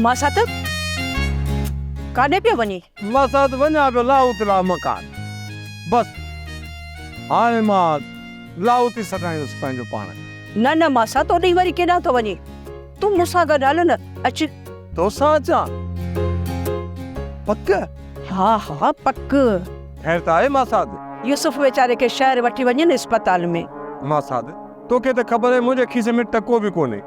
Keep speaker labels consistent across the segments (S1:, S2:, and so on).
S1: मां साथ काॾे पियो वञे?
S2: मां साथ वञा पियो लाहौतला मकान। बस हाणे मां लाहौ थी सटाईंदुसि पंहिंजो पाण।
S1: न न मां साथ ओॾे वरी केॾां थो वञे? तूं मूंसां गॾु हल न। अच।
S2: तोसां अचां? पक?
S1: हा हा पक।
S2: खैर त आहे मां साथ?
S1: यूसुफ वेचारे खे शहर वठी वञे न अस्पताल में।
S2: मां साथ तोखे त ख़बर आहे मुंहिंजे खीसे में टको बि कोन्हे,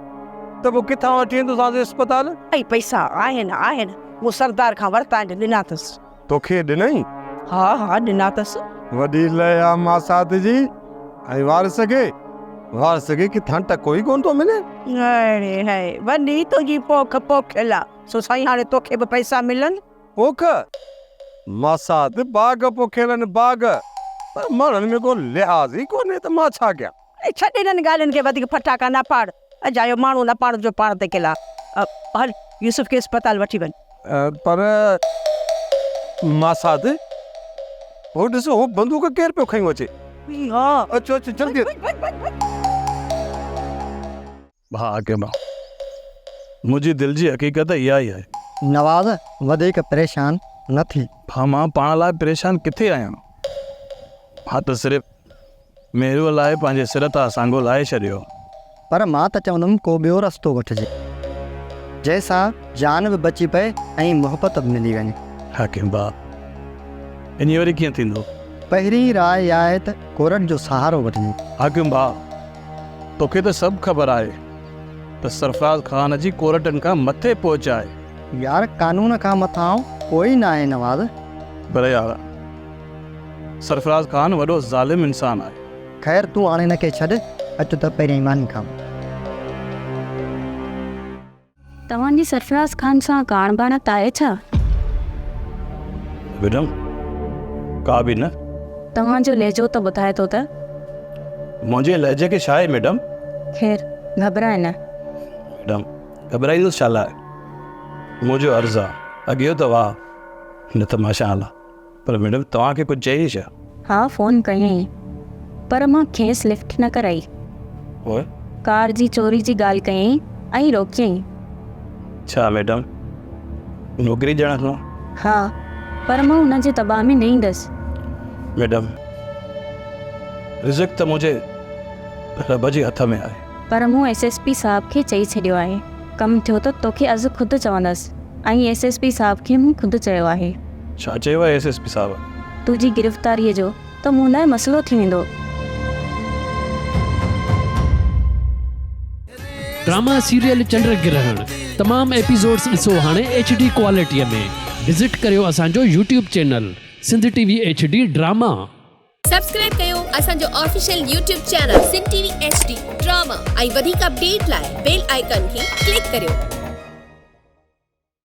S2: त पोइ किथां वठी वेंदुसि अस्पताल?
S1: ऐं पैसा आहिनि वो सरदार खां वरिता आहिनि, ॾिना अथसि।
S2: तोखे ॾिनई?
S1: हा हा ॾिना अथसि।
S2: वॾी लय आहे मां साथ जी। ऐं वारस खे किथां टको ई कोन थो मिले।
S1: अरे हाय वॾी तुंहिंजी पोख पोखियल आहे, सो साईं हाणे तोखे बि पैसा मिलनि।
S2: पोख? मां साथ बाग़ पोखियल आहिनि बाग़, पर माण्हुनि में को लिहाज़ ई कोन्हे त मां छा कयां?
S1: छॾ इन्हनि ॻाल्हियुनि खे, वधीक फटाका न पाड़। अजायो माण्हू न पाण जो पाण ते किला। हल यूसुफ खे अस्पताल वठी वञ।
S2: पर मां साथ हो ॾिसो, हो बंदूक केरु पियो खयूं अचे?
S1: हा
S2: अचो जल्दी।
S3: भाग्यमा मुंहिंजी दिलि जी हक़ीक़त इहा ई आहे।
S4: नवाज़ वधीक परेशान न थी।
S3: हा मां पाण लाइ परेशान किथे आहियां? हा त सिर्फ़ु मेरूअ लाइ पंहिंजे सिर तां सांगो लाहे छॾियो।
S4: पर मां त चवंदुमि को ॿियो रस्तो वठिजे जंहिंसां जान बि बची पए ऐं मुहबत बि मिली वञे।
S3: हाकिम भाउ इन वरी कीअं थींदो?
S4: पहिरीं राय इहा आहे त कोर्ट जो सहारो वठिजे।
S3: हाकिम भाउ तोखे त सभु ख़बर आहे त सरफराज़ ख़ान जी कोर्टनि खां मथे पहुच आहे।
S4: यार कानून खां मथां कोई न आहे नवाज़।
S3: पर यार सरफराज़ ख़ान वॾो ज़ालिम इंसान आहे।
S4: ख़ैर तूं हाणे हिनखे छॾ, अचु त पहिरीं ईमानी खां।
S5: तव्हांजी सरफराज़ ख़ान सां काण बाण आहे छा?
S3: मैडम का बि न।
S5: तव्हांजो लहजो त ॿुधाए थो त।
S3: मुंहिंजे लहजे खे छा आहे मैडम?
S5: ख़ैर घबराए न।
S3: मैडम घबराईंदुसि छा लाइ? मुंहिंजो अर्ज़ु आहे, अॻियो त वाह न त माशाअल्लाह। पर मैडम तव्हांखे कुझु चई छा?
S5: हा फ़ोन कयईं पर मां खेसि लिफ्ट न कराई।
S3: ओए
S5: कार जी चोरी जी ॻाल्हि कयईं ऐं रोकियईं।
S3: छा मैडम नौकिरी ॾियण खां?
S5: हा पर मां हुनजे दॿा में न ईंदसि।
S3: मैडम रिज़्क़ त मुंहिंजे रब जे हथ में आहे।
S5: पर मूं SSP साहब खे चई छॾियो आहे, कमु थियो त तोखे अॼु ख़ुदि चवंदसि। ऐं SSP साहब खे मूं ख़ुदि चयो आहे।
S3: छा चयो आहे SSP साहब?
S5: तुंहिंजी गिरफ़्तारीअ जो त मूं लाइ मसइलो थी वेंदो।
S6: ड्रामा सीरियल चंड ग्रहण तमाम एपिसोड्स ॾिसो हाणे HD क्वालिटीअ में। विज़िट करियो असांजो YouTube channel Sindh TV HD drama.
S7: Subscribe कयो असांजो official YouTube channel Sindh TV HD drama ऐं वधीक अपडेट लाइ बेल आइकन खे क्लिक करियो।